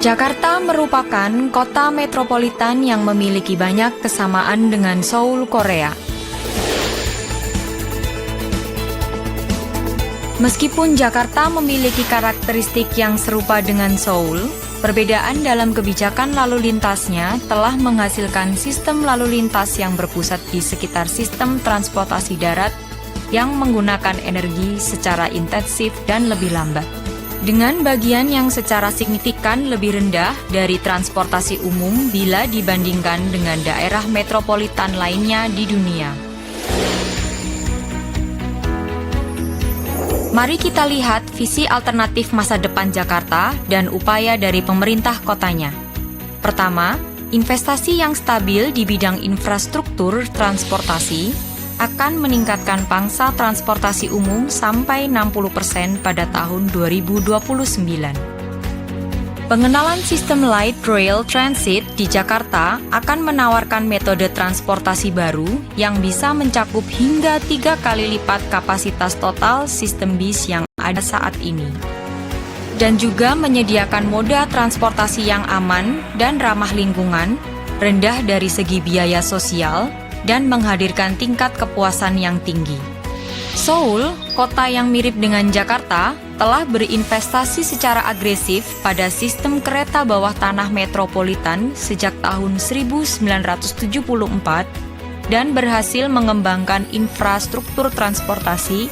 Jakarta merupakan kota metropolitan yang memiliki banyak kesamaan dengan Seoul, Korea. Meskipun Jakarta memiliki karakteristik yang serupa dengan Seoul, perbedaan dalam kebijakan lalu lintasnya telah menghasilkan sistem lalu lintas yang berpusat di sekitar sistem transportasi darat yang menggunakan energi secara intensif dan lebih lambat. Dengan bagian yang secara signifikan lebih rendah dari transportasi umum bila dibandingkan dengan daerah metropolitan lainnya di dunia. Mari kita lihat visi alternatif masa depan Jakarta dan upaya dari pemerintah kotanya. Pertama, investasi yang stabil di bidang infrastruktur transportasi akan meningkatkan pangsa transportasi umum sampai 60% pada tahun 2029. Pengenalan sistem Light Rail Transit di Jakarta akan menawarkan metode transportasi baru yang bisa mencakup hingga 3 kali lipat kapasitas total sistem bis yang ada saat ini. Dan juga menyediakan moda transportasi yang aman dan ramah lingkungan, rendah dari segi biaya sosial, dan menghadirkan tingkat kepuasan yang tinggi. Seoul, kota yang mirip dengan Jakarta, telah berinvestasi secara agresif pada sistem kereta bawah tanah metropolitan sejak tahun 1974 dan berhasil mengembangkan infrastruktur transportasi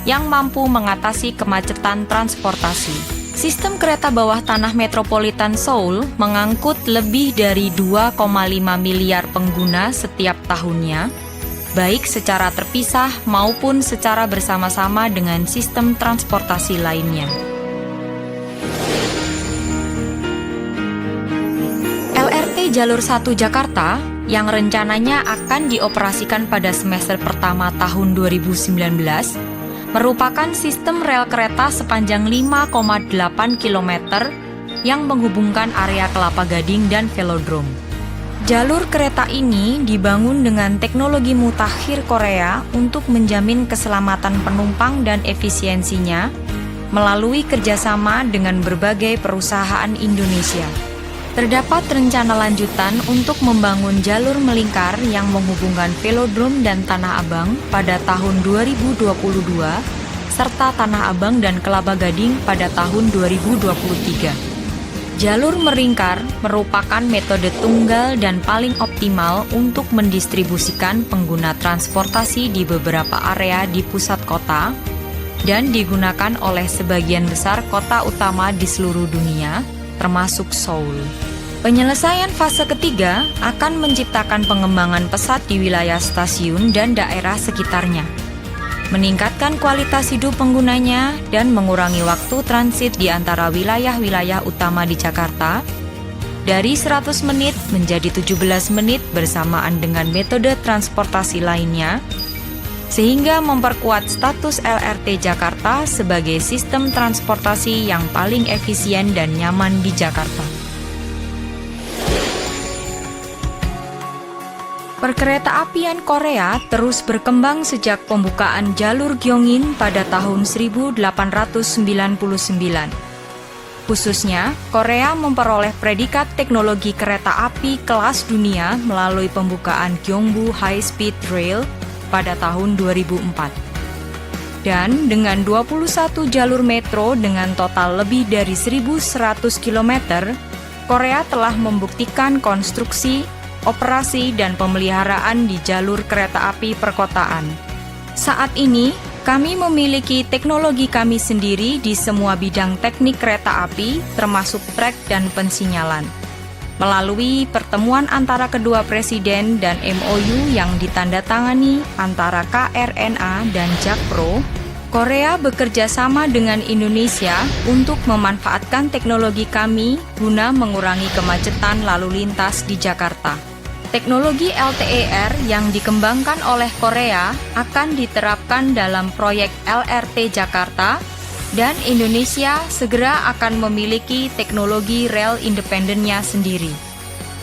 yang mampu mengatasi kemacetan transportasi. Sistem kereta bawah tanah metropolitan Seoul mengangkut lebih dari 2,5 miliar pengguna setiap tahunnya, baik secara terpisah maupun secara bersama-sama dengan sistem transportasi lainnya. LRT Jalur 1 Jakarta yang rencananya akan dioperasikan pada semester pertama tahun 2019 merupakan sistem rel kereta sepanjang 5,8 km yang menghubungkan area Kelapa Gading dan Velodrome. Jalur kereta ini dibangun dengan teknologi mutakhir Korea untuk menjamin keselamatan penumpang dan efisiensinya melalui kerjasama dengan berbagai perusahaan Indonesia. Terdapat rencana lanjutan untuk membangun jalur melingkar yang menghubungkan Velodrome dan Tanah Abang pada tahun 2022, serta Tanah Abang dan Kelapa Gading pada tahun 2023. Jalur melingkar merupakan metode tunggal dan paling optimal untuk mendistribusikan pengguna transportasi di beberapa area di pusat kota dan digunakan oleh sebagian besar kota utama di seluruh dunia, termasuk Seoul. Penyelesaian fase ketiga akan menciptakan pengembangan pesat di wilayah stasiun dan daerah sekitarnya, meningkatkan kualitas hidup penggunanya dan mengurangi waktu transit di antara wilayah-wilayah utama di Jakarta dari 100 menit menjadi 17 menit bersamaan dengan metode transportasi lainnya, sehingga memperkuat status LRT Jakarta sebagai sistem transportasi yang paling efisien dan nyaman di Jakarta. Perkeretaapian Korea terus berkembang sejak pembukaan jalur Gyeongin pada tahun 1899. Khususnya, Korea memperoleh predikat teknologi kereta api kelas dunia melalui pembukaan Gyeongbu High Speed Rail pada tahun 2004. Dan dengan 21 jalur metro dengan total lebih dari 1.100 km, Korea telah membuktikan konstruksi, operasi, dan pemeliharaan di jalur kereta api perkotaan. Saat ini, kami memiliki teknologi kami sendiri di semua bidang teknik kereta api, termasuk trek dan pensinyalan. Melalui pertemuan antara kedua presiden dan MOU yang ditandatangani antara KRNA dan Jakpro, Korea bekerja sama dengan Indonesia untuk memanfaatkan teknologi kami guna mengurangi kemacetan lalu lintas di Jakarta. Teknologi LTER yang dikembangkan oleh Korea akan diterapkan dalam proyek LRT Jakarta, dan Indonesia segera akan memiliki teknologi rel independennya sendiri.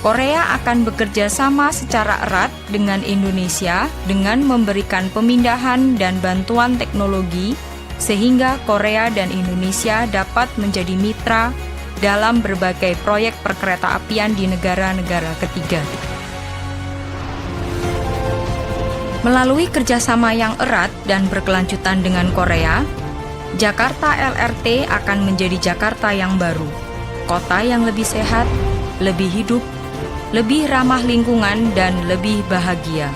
Korea akan bekerja sama secara erat dengan Indonesia dengan memberikan pemindahan dan bantuan teknologi sehingga Korea dan Indonesia dapat menjadi mitra dalam berbagai proyek perkeretaapian di negara-negara ketiga. Melalui kerjasama yang erat dan berkelanjutan dengan Korea, Jakarta LRT akan menjadi Jakarta yang baru, kota yang lebih sehat, lebih hidup, lebih ramah lingkungan, dan lebih bahagia.